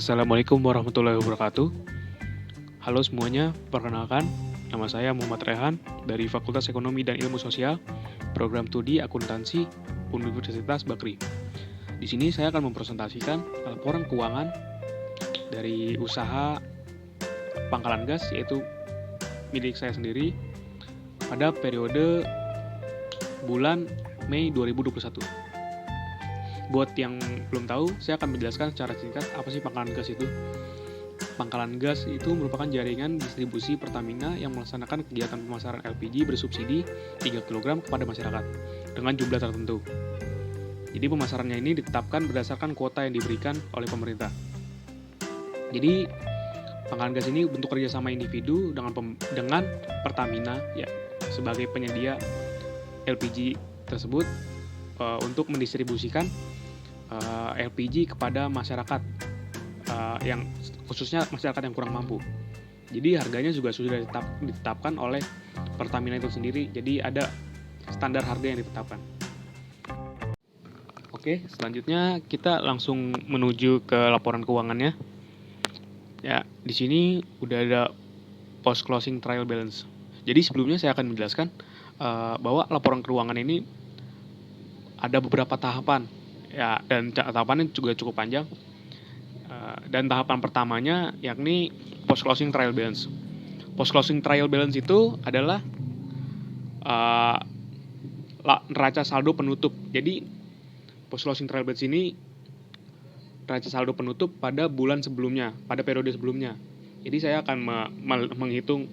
Assalamualaikum warahmatullahi wabarakatuh. Halo semuanya, perkenalkan, nama saya Muhammad Rehan dari Fakultas Ekonomi dan Ilmu Sosial, Program Studi Akuntansi, Universitas Bakri. Di sini saya akan mempresentasikan laporan keuangan dari usaha pangkalan gas, yaitu milik saya sendiri, pada periode bulan Mei 2021. Buat yang belum tahu, saya akan menjelaskan secara singkat apa sih pangkalan gas itu. Pangkalan gas itu merupakan jaringan distribusi Pertamina yang melaksanakan kegiatan pemasaran LPG bersubsidi 3 kg kepada masyarakat dengan jumlah tertentu. Jadi pemasarannya ini ditetapkan berdasarkan kuota yang diberikan oleh pemerintah. Jadi pangkalan gas ini bentuk kerjasama individu dengan Pertamina ya sebagai penyedia LPG tersebut untuk mendistribusikan LPG kepada masyarakat yang khususnya masyarakat yang kurang mampu. Jadi harganya juga sudah ditetapkan oleh Pertamina itu sendiri. Jadi ada standar harga yang ditetapkan. Oke, selanjutnya kita langsung menuju ke laporan keuangannya. Ya, di sini udah ada post closing trial balance. Jadi sebelumnya saya akan menjelaskan bahwa laporan keuangan ini ada beberapa tahapan. Ya, dan tahapannya juga cukup panjang. Dan tahapan pertamanya yakni post closing trial balance. Post closing trial balance itu adalah neraca saldo penutup. Jadi post closing trial balance ini neraca saldo penutup pada bulan sebelumnya, pada periode sebelumnya. Jadi saya akan menghitung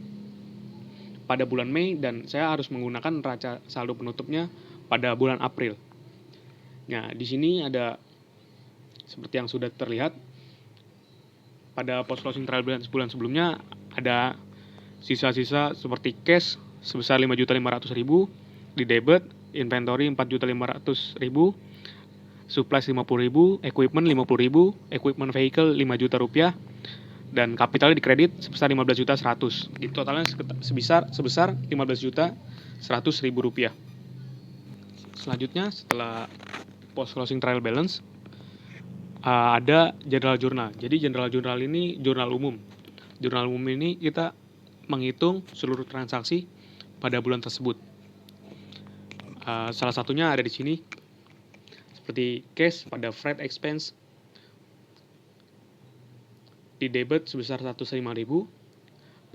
pada bulan Mei dan saya harus menggunakan neraca saldo penutupnya pada bulan April. Nah, di sini ada seperti yang sudah terlihat pada post closing trial balance bulan sebelumnya ada sisa-sisa seperti cash sebesar 5.500.000 di debit, inventory 4.500.000, supplies 50.000, equipment 50.000, equipment vehicle 5 juta rupiah, dan kapitalnya di kredit sebesar 15.100.000. Jadi totalnya sebesar 15.100.000 rupiah. Selanjutnya setelah post closing trial balance ada general journal. Jadi general journal ini jurnal umum. Jurnal umum ini kita menghitung seluruh transaksi pada bulan tersebut. Salah satunya ada di sini seperti cash pada freight expense di debit sebesar 105.000,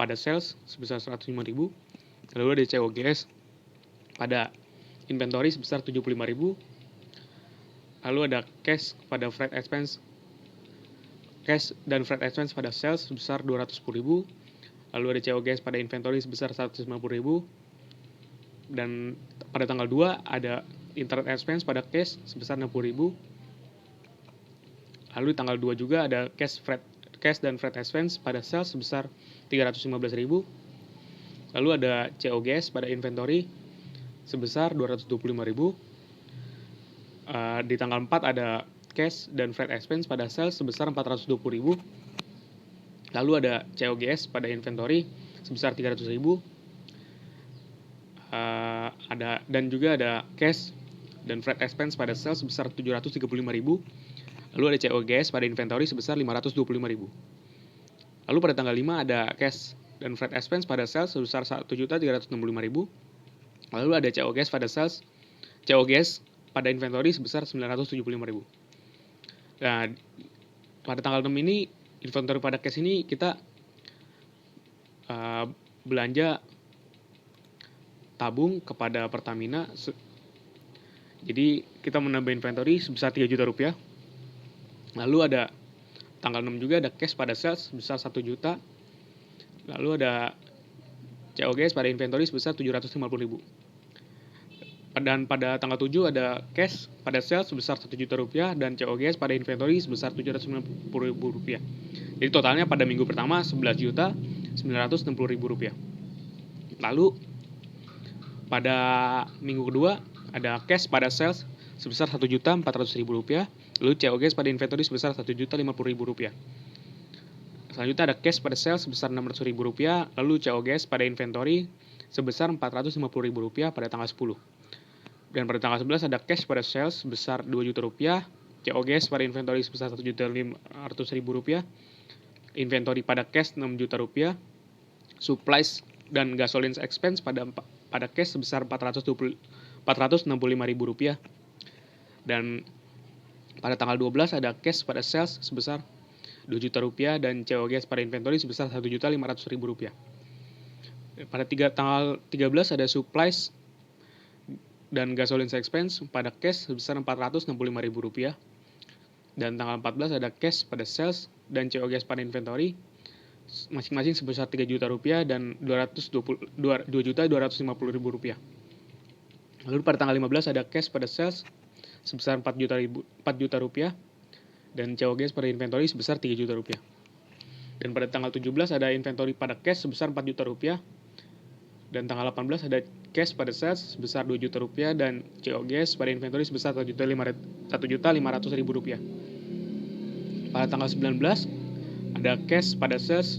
pada sales sebesar 105.000, lalu ada COGS pada inventory sebesar 75.000. Lalu ada cash pada freight expense, cash dan freight expense pada sales sebesar 210.000. Lalu ada COGS pada inventory sebesar 150.000. Dan pada tanggal 2 ada interest expense pada cash sebesar 60.000. Lalu tanggal 2 juga ada cash dan freight expense pada sales sebesar 315.000. Lalu ada COGS pada inventory sebesar 225.000. Di tanggal 4 ada cash dan freight expense pada sales sebesar 420.000. Lalu ada COGS pada inventory sebesar 300.000. Dan juga ada cash dan freight expense pada sales sebesar 735.000. Lalu ada COGS pada inventory sebesar 525.000. Lalu pada tanggal 5 ada cash dan freight expense pada sales sebesar 1.365.000. Lalu ada COGS pada inventory sebesar 975.000. Nah, pada tanggal 6 ini inventory pada cash ini kita belanja tabung kepada Pertamina. Jadi kita menambah inventory sebesar 3 juta rupiah. Lalu ada tanggal 6 juga ada cash pada sales sebesar 1 juta. Lalu ada COGS pada inventory sebesar 750.000. Dan pada tanggal 7 ada cash pada sales sebesar 1 juta rupiah dan COGS pada inventory sebesar 790.000 rupiah. Jadi totalnya pada minggu pertama 11.960.000 rupiah. Lalu pada minggu kedua ada cash pada sales sebesar 1.400.000 rupiah. Lalu COGS pada inventory sebesar 1.050.000 rupiah. Selanjutnya ada cash pada sales sebesar 600.000 rupiah. Lalu COGS pada inventory sebesar 450.000 rupiah pada tanggal 10. Dan pada tanggal 11 ada cash pada sales sebesar 2 juta rupiah. COGS pada inventory sebesar Rp1.500.000, inventory pada cash Rp6 juta, supplies dan gasoline expense pada cash sebesar Rp465.000, dan pada tanggal 12 ada cash pada sales sebesar Rp2 juta dan COGS pada inventory sebesar Rp1.500.000. Pada tanggal 13 ada supplies dan gasoline expense pada cash sebesar Rp465.000, dan tanggal 14 ada cash pada sales dan COGS pada inventory masing-masing sebesar Rp3 juta dan Rp2.250.000. Lalu pada tanggal 15 ada cash pada sales sebesar Rp4 juta dan COGS pada inventory sebesar Rp3 juta. Dan pada tanggal 17 ada inventory pada cash sebesar Rp4 juta, dan tanggal 18 ada cash pada sales sebesar Rp2 juta dan COGS pada inventory sebesar Rp1.500.000. Pada tanggal 19 ada cash pada sales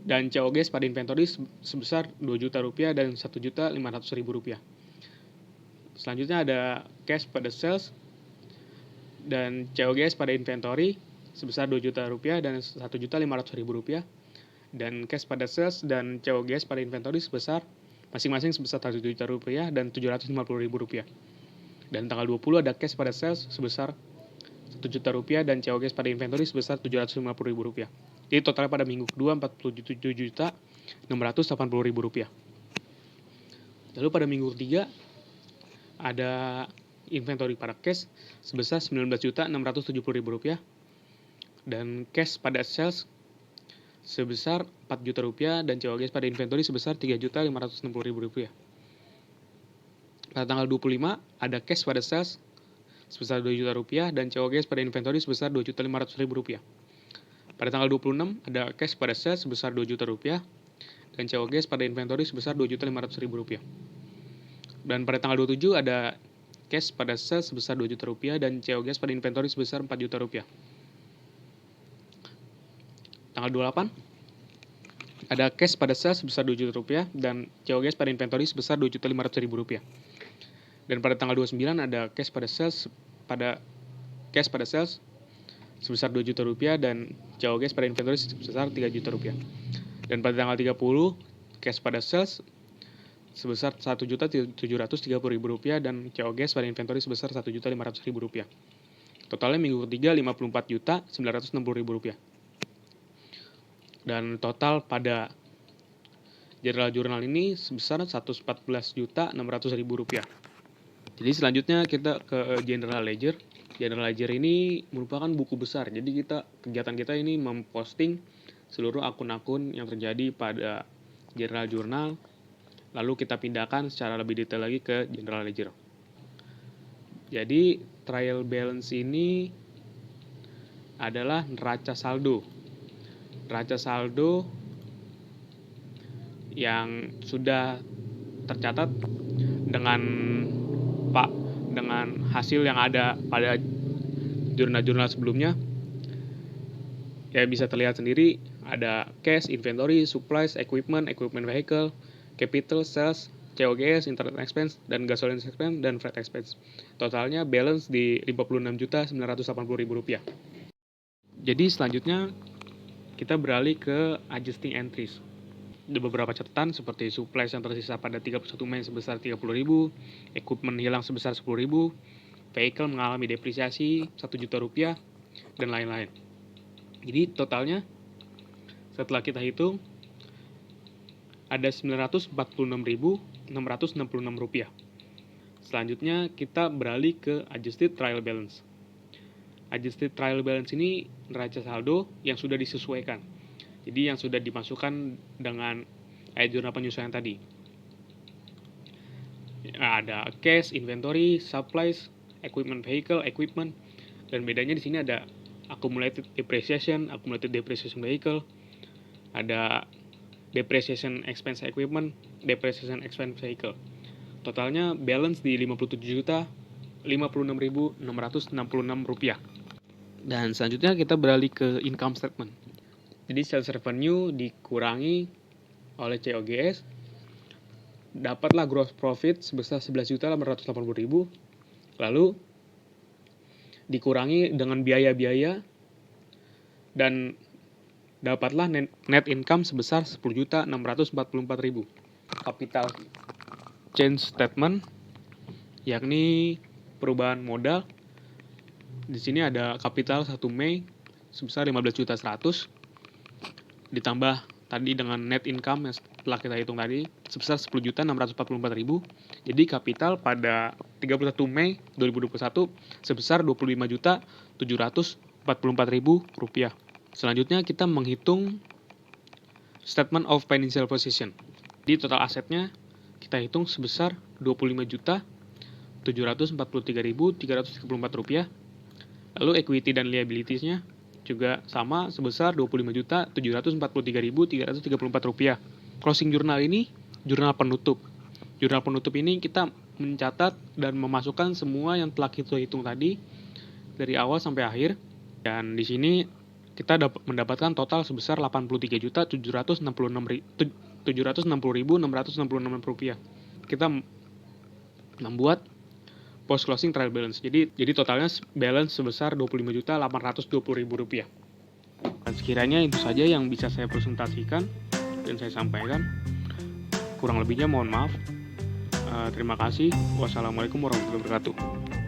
dan COGS pada inventory sebesar Rp2 juta dan Rp1.500.000. Selanjutnya ada cash pada sales dan COGS pada inventory sebesar Rp2 juta dan Rp1.500.000, dan cash pada sales dan COGS pada inventory masing-masing sebesar Rp1 juta dan Rp750.000. Dan tanggal 20 ada cash pada sales sebesar Rp1 juta dan COGS pada inventory sebesar Rp750.000. Jadi totalnya pada minggu kedua Rp47.680.000. Lalu pada minggu ketiga ada inventory pada cash sebesar Rp19.670.000, dan cash pada sales sebesar Rp4 juta dan COGS pada inventory sebesar Rp3.560.000. Pada tanggal 25 ada cash pada sales sebesar Rp2 juta dan COGS pada inventory sebesar Rp2.500.000. Pada tanggal 26 ada cash pada sales sebesar Rp2 juta dan COGS pada inventory sebesar Rp2.500.000. Dan pada tanggal 27 ada cash pada sales sebesar Rp2 juta dan COGS pada inventory sebesar Rp4 juta. Tanggal 28 ada cash pada sales sebesar Rp2 juta dan COGS pada inventory sebesar Rp2.500.000. Dan pada tanggal 29 ada cash pada sales sebesar Rp2 juta dan COGS pada inventory sebesar Rp3 juta. Dan pada tanggal 30 cash pada sales sebesar Rp1.730.000 dan COGS pada inventory sebesar Rp1.500.000. Totalnya minggu ketiga Rp54.960.000. Dan total pada jurnal ini sebesar Rp114.600.000. Jadi selanjutnya kita ke General Ledger. General Ledger ini merupakan buku besar. Jadi kegiatan kita ini memposting seluruh akun-akun yang terjadi pada jurnal, lalu kita pindahkan secara lebih detail lagi ke General Ledger. Jadi trial balance ini adalah neraca saldo. Neraca saldo yang sudah tercatat dengan hasil yang ada pada jurnal-jurnal sebelumnya. Ya bisa terlihat sendiri ada cash, inventory, supplies, equipment vehicle, capital, sales, COGS, internet expense, dan gasoline expense, dan freight expense. Totalnya balance di Rp56.980.000. Jadi selanjutnya kita beralih ke adjusting entries. Ada beberapa catatan seperti supplies yang tersisa pada 31 Mei sebesar Rp30.000, equipment hilang sebesar Rp10.000, vehicle mengalami depresiasi Rp1 juta, dan lain-lain. Jadi totalnya setelah kita hitung ada Rp946.666. Selanjutnya kita beralih ke adjusted trial balance. Adjusted trial balance ini neraca saldo yang sudah disesuaikan. Jadi yang sudah dimasukkan dengan jurnal penyesuaian tadi. Ada cash, inventory, supplies, equipment vehicle, dan bedanya di sini ada accumulated depreciation vehicle, ada depreciation expense equipment, depreciation expense vehicle. Totalnya balance di Rp56.666. Dan selanjutnya kita beralih ke income statement. Jadi sales revenue dikurangi oleh COGS dapatlah gross profit sebesar 11.880.000. Lalu dikurangi dengan biaya-biaya dan dapatlah net income sebesar 10.644.000. Capital change statement, yakni perubahan modal. Di sini ada kapital 1 Mei sebesar 15.100.000 ditambah tadi dengan net income yang setelah kita hitung tadi sebesar 10.644.000. Jadi kapital pada 31 Mei 2021 sebesar 25.744.000 rupiah. Selanjutnya kita menghitung statement of financial position. Di total asetnya kita hitung sebesar 25.743.334 rupiah. Lalu equity dan liabilities-nya juga sama sebesar 25.743.334 rupiah. Closing journal ini jurnal penutup. Jurnal penutup ini kita mencatat dan memasukkan semua yang telah kita hitung tadi dari awal sampai akhir. Dan di sini kita mendapatkan total sebesar 83.760.666 rupiah. Kita membuat post closing trial balance. Jadi totalnya balance sebesar 25.820.000 rupiah. Dan sekiranya itu saja yang bisa saya presentasikan dan saya sampaikan. Kurang lebihnya mohon maaf. Terima kasih. Wassalamualaikum warahmatullahi wabarakatuh.